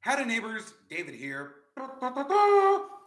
Howdy Neighbors, David here.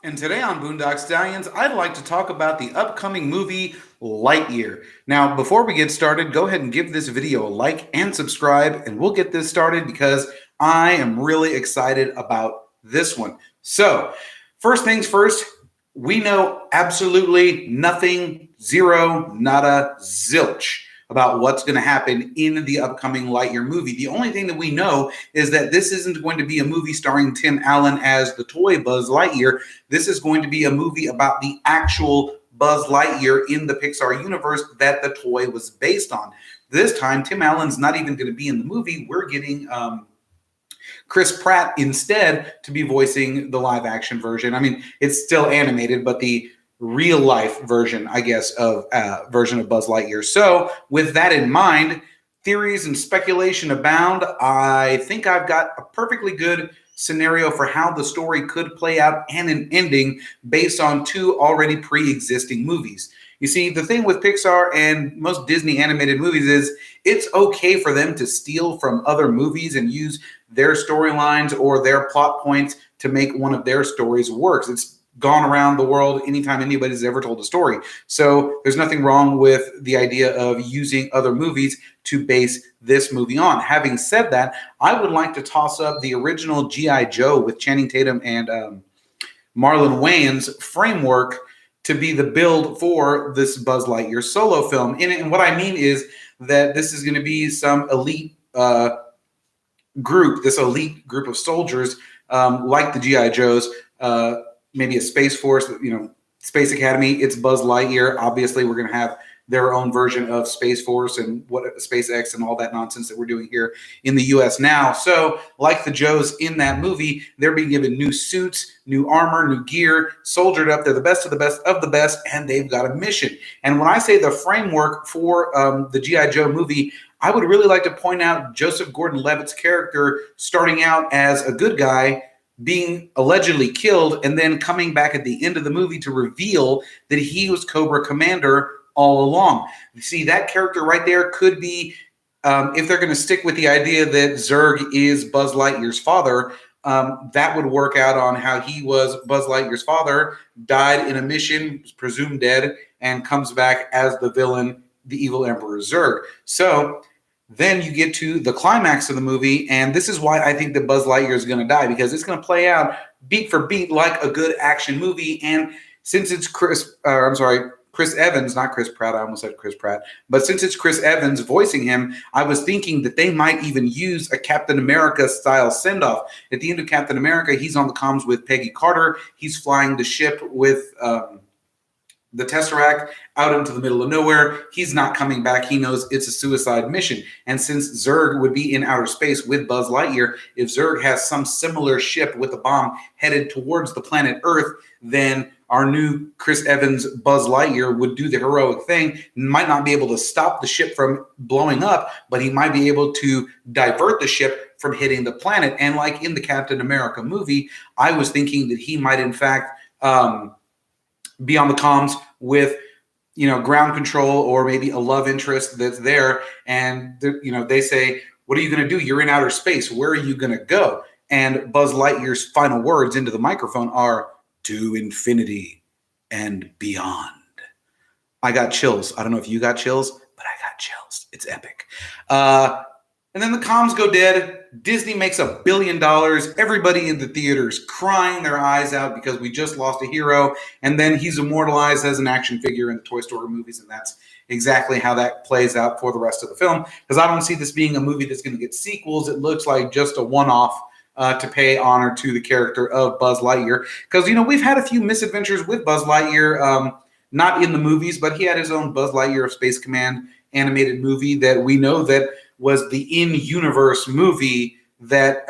And today on Boondock Stallions, I'd like to talk about the upcoming movie Lightyear. Now, before we get started, go ahead and give this video a like and subscribe, and we'll get this started because I am really excited about this one. So, first things first, we know absolutely nothing, zero, nada, zilch about what's going to happen in the upcoming Lightyear movie. The only thing that we know is that this isn't going to be a movie starring Tim Allen as the toy Buzz Lightyear. This is going to be a movie about the actual Buzz Lightyear in the Pixar universe that the toy was based on. This time, Tim Allen's not even going to be in the movie. We're getting Chris Pratt instead to be voicing the live action version. I mean, it's still animated, but the real life version, I guess, of version of Buzz Lightyear. So with that in mind, theories and speculation abound. I think I've got a perfectly good scenario for how the story could play out and an ending based on two already pre-existing movies. You see, the thing with Pixar and most Disney animated movies is it's okay for them to steal from other movies and use their storylines or their plot points to make one of their stories work. It's gone around the world anytime anybody's ever told a story. So there's nothing wrong with the idea of using other movies to base this movie on. Having said that, I would like to toss up the original G.I. Joe with Channing Tatum and Marlon Wayans framework to be the build for this Buzz Lightyear solo film. And what I mean is that this is going to be some elite group, this elite group of soldiers like the G.I. Joes, maybe a Space Force, Space Academy. It's Buzz Lightyear. Obviously, we're going to have their own version of Space Force and what SpaceX and all that nonsense that we're doing here in the U.S. now. So, like the Joes in that movie, they're being given new suits, new armor, new gear, soldiered up. They're the best of the best of the best, and they've got a mission. And when I say the framework for the G.I. Joe movie, I would really like to point out Joseph Gordon-Levitt's character starting out as a good guy, being allegedly killed, and then coming back at the end of the movie to reveal that he was Cobra Commander all along. You see, that character right there could be, if they're going to stick with the idea that Zurg is Buzz Lightyear's father, that would work out on how he was Buzz Lightyear's father, died in a mission, was presumed dead, and comes back as the villain, the evil Emperor Zurg. So then you get to the climax of the movie, and this is why I think that Buzz Lightyear is going to die, because it's going to play out beat for beat like a good action movie. And since it's Chris Evans, not Chris Pratt, I almost said Chris Pratt, but since it's Chris Evans voicing him, I was thinking that they might even use a Captain America style send-off. At the end of Captain America, he's on the comms with Peggy Carter. He's flying the ship with the Tesseract out into the middle of nowhere. He's not coming back. He knows it's a suicide mission. And since Zurg would be in outer space with Buzz Lightyear, if Zurg has some similar ship with a bomb headed towards the planet Earth, then our new Chris Evans Buzz Lightyear would do the heroic thing. Might not be able to stop the ship from blowing up, but he might be able to divert the ship from hitting the planet. And like in the Captain America movie, I was thinking that he might in fact be on the comms with, ground control or maybe a love interest that's there. And, they say, what are you going to do? You're in outer space. Where are you going to go? And Buzz Lightyear's final words into the microphone are, to infinity and beyond. I got chills. I don't know if you got chills, but I got chills. It's epic. And then the comms go dead. Disney makes $1 billion. Everybody in the theaters crying their eyes out because we just lost a hero. And then he's immortalized as an action figure in the Toy Story movies. And that's exactly how that plays out for the rest of the film. Because I don't see this being a movie that's going to get sequels. It looks like just a one-off to pay honor to the character of Buzz Lightyear. Because, we've had a few misadventures with Buzz Lightyear, not in the movies, but he had his own Buzz Lightyear of Space Command animated movie that we know that was the in-universe movie that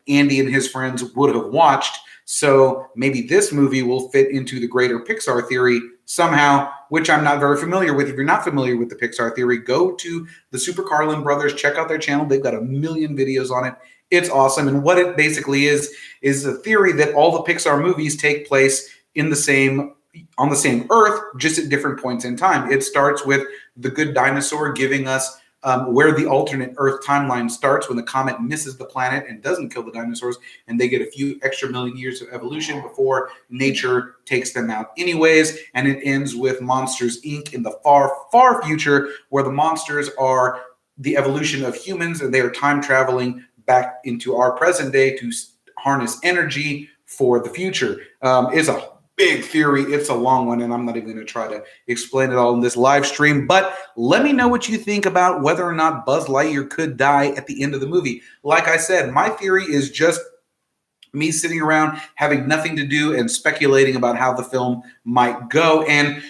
Andy and his friends would have watched. So maybe this movie will fit into the greater Pixar theory somehow, which I'm not very familiar with. If you're not familiar with the Pixar theory, go to the Super Carlin Brothers, check out their channel. They've got 1 million videos on it. It's awesome. And what it basically is a theory that all the Pixar movies take place on the same Earth, just at different points in time. It starts with the good dinosaur giving us where the alternate Earth timeline starts when the comet misses the planet and doesn't kill the dinosaurs, and they get a few extra million years of evolution before nature takes them out anyways. And it ends with Monsters, Inc. in the far, far future, where the monsters are the evolution of humans, and they are time traveling back into our present day to harness energy for the future. It's a big theory. It's a long one, and I'm not even going to try to explain it all in this live stream. But let me know what you think about whether or not Buzz Lightyear could die at the end of the movie. Like I said, my theory is just me sitting around having nothing to do and speculating about how the film might go. And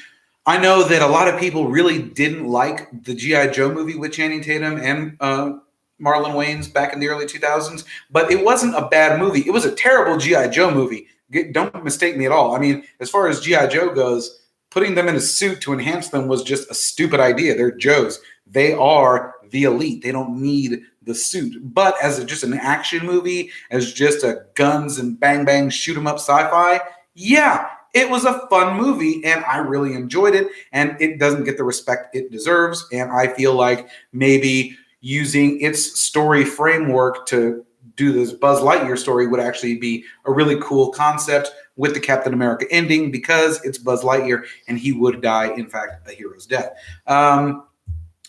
I know that a lot of people really didn't like the G.I. Joe movie with Channing Tatum and Marlon Wayans back in the early 2000s, but it wasn't a bad movie. It was a terrible G.I. Joe movie. Don't mistake me at all. I mean, as far as G.I. Joe goes, putting them in a suit to enhance them was just a stupid idea. They're Joes. They are the elite. They don't need the suit. But as just an action movie, as just a guns and bang bang shoot 'em up sci-fi, yeah, it was a fun movie, and I really enjoyed it, and it doesn't get the respect it deserves, and I feel like maybe using its story framework to do this Buzz Lightyear story would actually be a really cool concept with the Captain America ending, because it's Buzz Lightyear and he would die, in fact, a hero's death.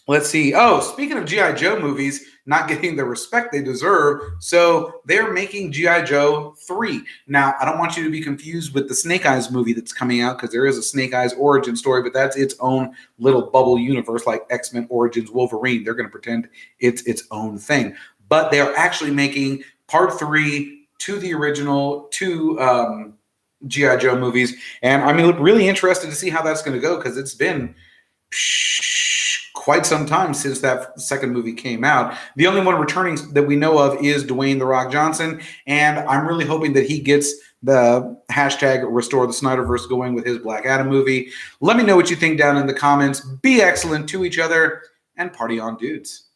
Let's see. Oh, speaking of G.I. Joe movies not getting the respect they deserve, so they're making G.I. Joe 3. Now, I don't want you to be confused with the Snake Eyes movie that's coming out, because there is a Snake Eyes origin story, but that's its own little bubble universe, like X-Men Origins Wolverine. They're going to pretend it's its own thing. But they're actually making part 3 to the original 2 G.I. Joe movies. And I'm really interested to see how that's going to go, because it's been quite some time since that second movie came out. The only one returning that we know of is Dwayne "The Rock" Johnson, and I'm really hoping that he gets the hashtag Restore the Snyderverse going with his Black Adam movie. Let me know what you think down in the comments. Be excellent to each other, and party on, dudes.